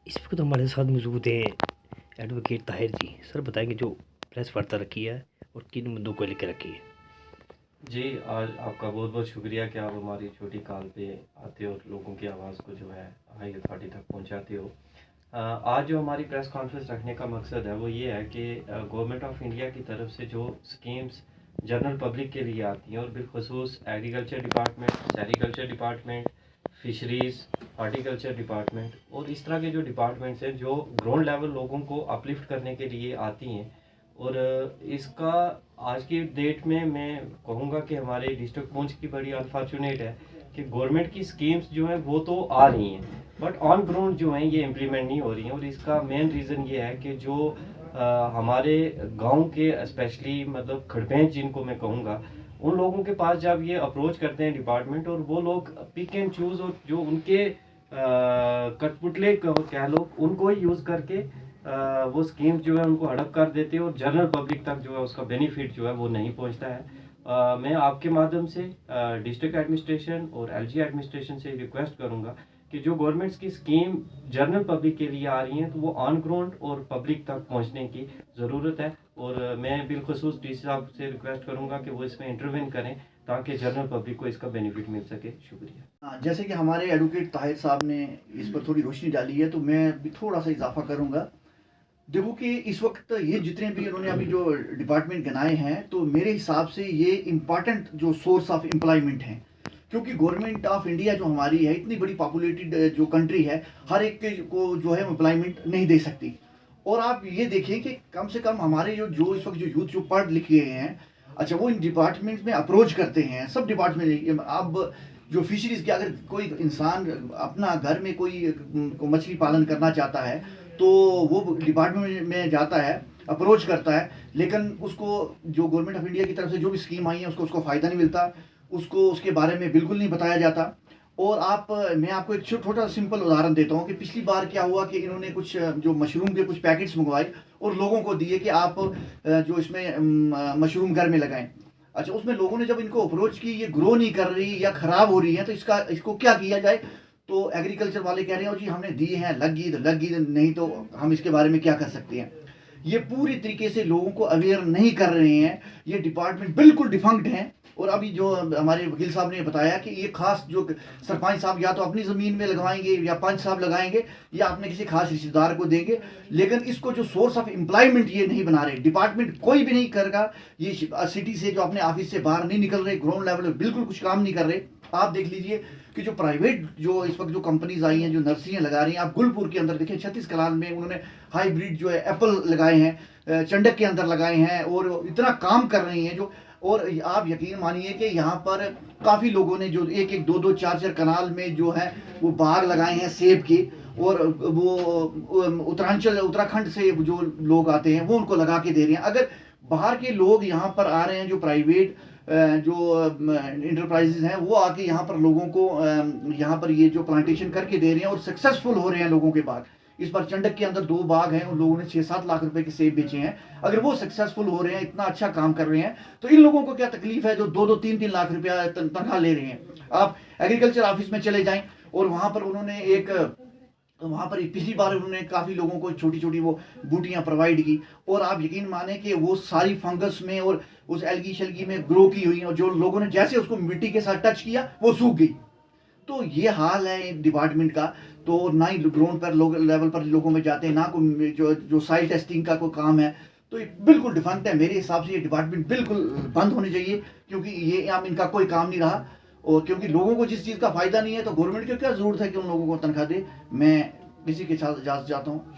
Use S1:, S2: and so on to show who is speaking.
S1: इस वक्त हमारे साथ मौजूद हैं एडवोकेट ताहिर जी। सर बताएंगे जो प्रेस वार्ता रखी है और किन मुद्दों को लेकर रखी है।
S2: जी, आज आपका बहुत बहुत शुक्रिया कि आप हमारी छोटी कॉल पे आते हो और लोगों की आवाज़ को जो है हाई अथॉरिटी तक पहुंचाते हो। आज जो हमारी प्रेस कॉन्फ्रेंस रखने का मकसद है वो ये है कि गवर्नमेंट ऑफ इंडिया की तरफ से जो स्कीम्स जनरल पब्लिक के लिए आती हैं और बिलखसूस agriculture department, sericulture department, fisheries, horticulture department और इस तरह के जो डिपार्टमेंट्स हैं जो ग्राउंड लेवल लोगों को अपलिफ्ट करने के लिए आती हैं। और इसका आज की डेट में मैं कहूँगा कि हमारे डिस्ट्रिक्ट पुंछ की बड़ी अनफॉर्चुनेट है कि गवर्नमेंट की स्कीम्स जो हैं वो तो आ रही हैं बट ऑन ग्राउंड जो हैं ये इम्प्लीमेंट नहीं हो रही हैं। और इसका मेन रीज़न ये है कि जो हमारे गांव के स्पेशली मतलब खड़पेंच जिनको मैं कहूँगा, उन लोगों के पास जब ये अप्रोच करते हैं डिपार्टमेंट और वो लोग पिक एंड चूज़ और जो उनके कठपुतले कह लो उनको ही यूज़ करके वो स्कीम जो है उनको हड़प कर देते हैं और जनरल पब्लिक तक जो है उसका बेनिफिट जो है वो नहीं पहुंचता है। मैं आपके माध्यम से डिस्ट्रिक्ट एडमिनिस्ट्रेशन और एलजी एडमिनिस्ट्रेशन से रिक्वेस्ट करूंगा कि जो गवर्नमेंट्स की स्कीम जनरल पब्लिक के लिए आ रही हैं तो वो ऑन ग्राउंड और पब्लिक तक पहुंचने की ज़रूरत है। और मैं बिलखसूस डी साहब से रिक्वेस्ट करूंगा कि वो इसमें इंटरवेन करें ताकि जनरल पब्लिक को इसका बेनिफिट मिल सके। शुक्रिया।
S3: जैसे कि हमारे एडवोकेट ताहिर साहब ने इस पर थोड़ी रोशनी डाली है तो मैं भी थोड़ा सा इजाफा करूंगा। देखो कि इस वक्त ये जितने भी उन्होंने अभी जो डिपार्टमेंट गिनाए हैं तो मेरे हिसाब से ये इम्पॉर्टेंट जो सोर्स ऑफ एम्प्लॉयमेंट हैं, क्योंकि गवर्नमेंट ऑफ इंडिया जो हमारी है इतनी बड़ी पॉपुलेटेड जो कंट्री है, हर एक को जो है एम्प्लॉयमेंट नहीं दे सकती। और आप ये देखिए कि कम से कम हमारे जो इस वक्त जो यूथ जो पढ़ लिख गए हैं, अच्छा वो इन डिपार्टमेंट में अप्रोच करते हैं। सब डिपार्टमेंट अब जो फिशरीज की अगर कोई इंसान अपना घर में कोई मछली पालन करना चाहता है तो वो डिपार्टमेंट में जाता है, अप्रोच करता है, लेकिन उसको जो गवर्नमेंट ऑफ इंडिया की तरफ से जो भी स्कीम आई है उसको उसको फ़ायदा नहीं मिलता, उसको उसके बारे में बिल्कुल नहीं बताया जाता। और मैं आपको एक छोटा सिंपल उदाहरण देता हूँ कि पिछली बार क्या हुआ कि इन्होंने कुछ जो मशरूम के कुछ पैकेट्स मंगवाए और लोगों को दिए कि आप जो इसमें मशरूम घर में लगाएं। अच्छा, उसमें लोगों ने जब इनको अप्रोच की ये ग्रो नहीं कर रही या ख़राब हो रही है तो इसको क्या किया जाए, तो एग्रीकल्चर वाले कह रहे हैं जी हमने दिए हैं, लग गई नहीं तो हम इसके बारे में क्या कर सकते हैं। ये पूरी तरीके से लोगों को अवेयर नहीं कर रहे हैं, ये डिपार्टमेंट बिल्कुल डिफंक्ट हैं। और अभी जो हमारे वकील साहब ने बताया कि ये खास जो सरपंच साहब या तो अपनी ज़मीन में लगवाएंगे या पंच साहब लगाएंगे या अपने किसी खास रिश्तेदार को देंगे, लेकिन इसको जो सोर्स ऑफ एम्प्लॉयमेंट ये नहीं बना रहे, डिपार्टमेंट कोई भी नहीं करेगा। ये सिटी से जो अपने ऑफिस से बाहर नहीं निकल रहे, ग्राउंड लेवल में बिल्कुल कुछ काम नहीं कर रहे। आप देख लीजिए कि जो प्राइवेट जो इस वक्त जो कंपनीज आई हैं जो नर्सरियाँ लगा रही हैं, आप गुलपुर के अंदर देखें 36 कलाल में उन्होंने हाइब्रिड जो है एप्पल लगाए हैं, चंडक के अंदर लगाए हैं और इतना काम कर रही हैं जो। और आप यकीन मानिए कि यहाँ पर काफ़ी लोगों ने जो एक एक दो दो चार चार कनाल में जो है वो बाग लगाए हैं सेब के, और वो उत्तराखंड से जो लोग आते हैं वो उनको लगा के दे रहे हैं। अगर बाहर के लोग यहाँ पर आ रहे हैं, जो प्राइवेट जो इंटरप्राइजेज हैं वो आके यहाँ पर लोगों को यहाँ पर ये जो प्लांटेशन करके दे रहे हैं और सक्सेसफुल हो रहे हैं लोगों के बाग। इस बार चंडक के अंदर 2 बाग हैं, उन लोगों ने 6-7 लाख रुपए के सेब बेचे हैं। अगर वो सक्सेसफुल हो रहे हैं, इतना अच्छा काम कर रहे हैं, तो इन लोगों को क्या तकलीफ है जो 2-2 3-3 लाख रुपया तनख्वाह ले रहे हैं। आप एग्रीकल्चर ऑफिस में चले जाएं और वहां पर उन्होंने पिछली बार उन्होंने काफ़ी लोगों को छोटी छोटी वो बूटियां प्रोवाइड की, और आप यकीन माने कि वो सारी फंगस में और उस एल्गी शल्गी में ग्रो की हुई, और जो लोगों ने जैसे उसको मिट्टी के साथ टच किया वो सूख गई। तो ये हाल है डिपार्टमेंट का। तो ना ही ग्राउंड पर लोग लेवल पर लोगों में जाते हैं, ना कोई जो साइल टेस्टिंग का कोई काम है। तो ये बिल्कुल डिफंक्ट है। मेरे हिसाब से ये डिपार्टमेंट बिल्कुल बंद होनी चाहिए, क्योंकि ये अब इनका कोई काम नहीं रहा। और क्योंकि लोगों को जिस चीज़ का फायदा नहीं है तो गवर्नमेंट की क्या जरूरत है कि उन लोगों को तनख्वाह दे। मैं किसी के साथ इजाजत चाहता हूँ।